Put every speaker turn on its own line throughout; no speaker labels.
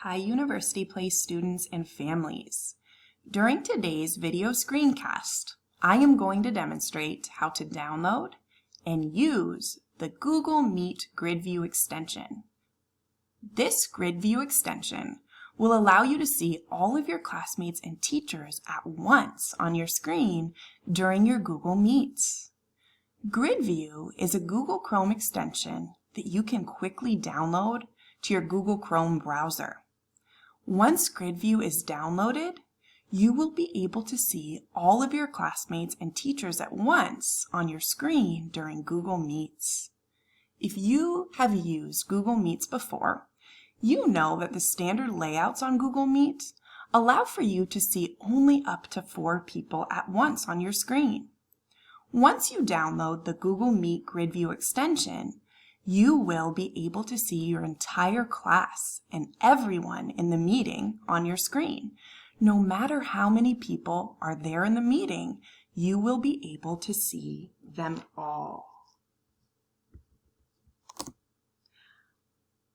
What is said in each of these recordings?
Hi University Place students and families. During today's video screencast, I am going to demonstrate how to download and use the Google Meet Gridview extension. This Gridview extension will allow you to see all of your classmates and teachers at once on your screen during your Google Meets. Gridview is a Google Chrome extension that you can quickly download to your Google Chrome browser. Once Gridview is downloaded, you will be able to see all of your classmates and teachers at once on your screen during Google Meets. If you have used Google Meets before, you know that the standard layouts on Google Meet allow for you to see only up to 4 people at once on your screen. Once you download the Google Meet Gridview extension, you will be able to see your entire class and everyone in the meeting on your screen. No matter how many people are there in the meeting, you will be able to see them all.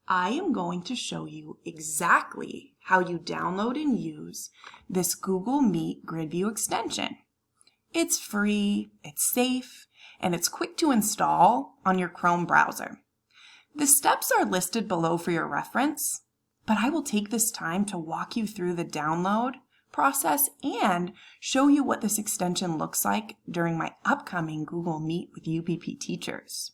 I am going to show you exactly how you download and use this Google Meet Gridview extension. It's free, it's safe, and it's quick to install on your Chrome browser. The steps are listed below for your reference, but I will take this time to walk you through the download process and show you what this extension looks like during my upcoming Google Meet with UPP teachers.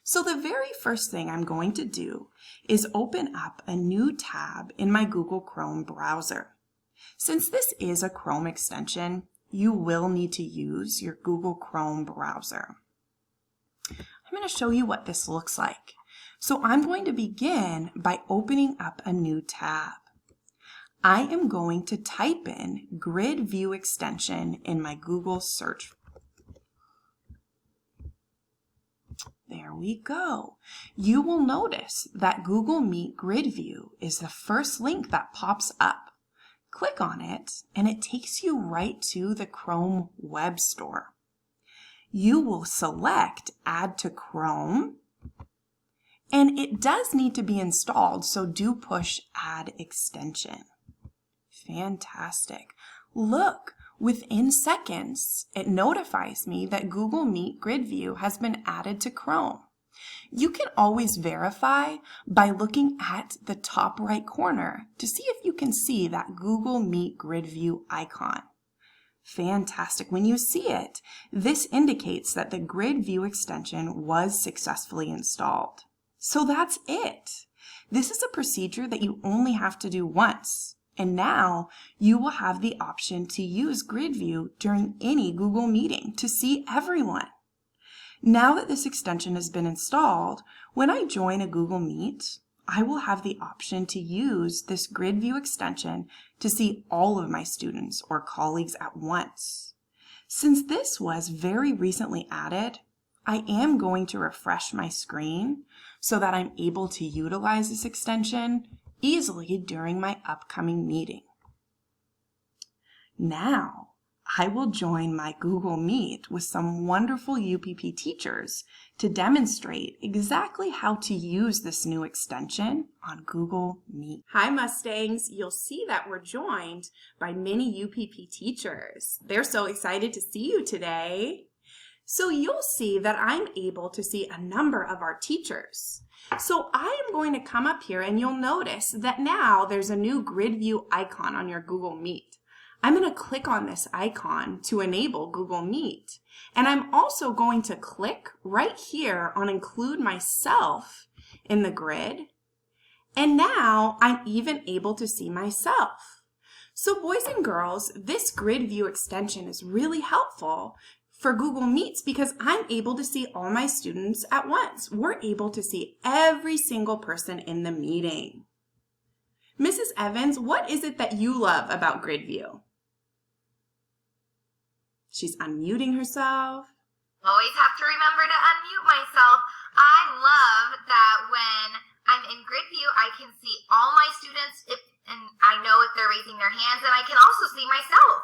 So the very first thing I'm going to do is open up a new tab in my Google Chrome browser. Since this is a Chrome extension, you will need to use your Google Chrome browser. I'm going to show you what this looks like. So I'm going to begin by opening up a new tab. I am going to type in Gridview extension in my Google search. There we go. You will notice that Google Meet Gridview is the first link that pops up. Click on it and it takes you right to the Chrome Web Store. You will select Add to Chrome, and it does need to be installed, so do push Add Extension. Fantastic. Look, within seconds, it notifies me that Google Meet Gridview has been added to Chrome. You can always verify by looking at the top right corner to see if you can see that Google Meet Gridview icon. Fantastic. When you see it, this indicates that the Gridview extension was successfully installed. So that's it. This is a procedure that you only have to do once. And now you will have the option to use Gridview during any Google meeting to see everyone. Now that this extension has been installed, when I join a Google Meet, I will have the option to use this Gridview extension to see all of my students or colleagues at once. Since this was very recently added, I am going to refresh my screen so that I'm able to utilize this extension easily during my upcoming meeting. Now, I will join my Google Meet with some wonderful UPP teachers to demonstrate exactly how to use this new extension on Google Meet. Hi Mustangs, you'll see that we're joined by many UPP teachers. They're so excited to see you today. So you'll see that I'm able to see a number of our teachers. So I am going to come up here and you'll notice that now there's a new Gridview icon on your Google Meet. I'm going to click on this icon to enable Google Meet. And I'm also going to click right here on Include Myself in the grid. And now I'm even able to see myself. So boys and girls, this Gridview extension is really helpful for Google Meets because I'm able to see all my students at once. We're able to see every single person in the meeting. Mrs. Evans, what is it that you love about Gridview? She's unmuting herself.
Always have to remember to unmute myself. I love that when I'm in Gridview, I can see all my students and I know if they're raising their hands, and I can also see myself.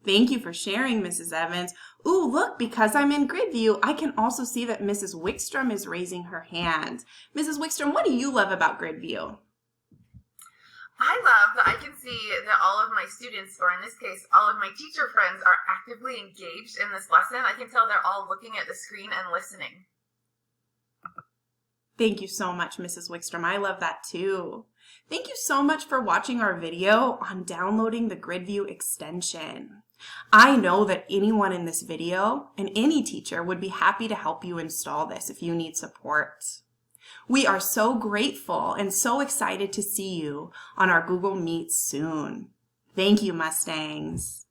Thank you for sharing, Mrs. Evans. Ooh, look, because I'm in Gridview, I can also see that Mrs. Wickstrom is raising her hand. Mrs. Wickstrom, what do you love about Gridview?
I love that I can see that all of my students, or in this case, all of my teacher friends, are actively engaged in this lesson. I can tell they're all looking at the screen and listening.
Thank you so much, Mrs. Wickstrom. I love that too. Thank you so much for watching our video on downloading the Gridview extension. I know that anyone in this video and any teacher would be happy to help you install this if you need support. We are so grateful and so excited to see you on our Google Meet soon. Thank you, Mustangs.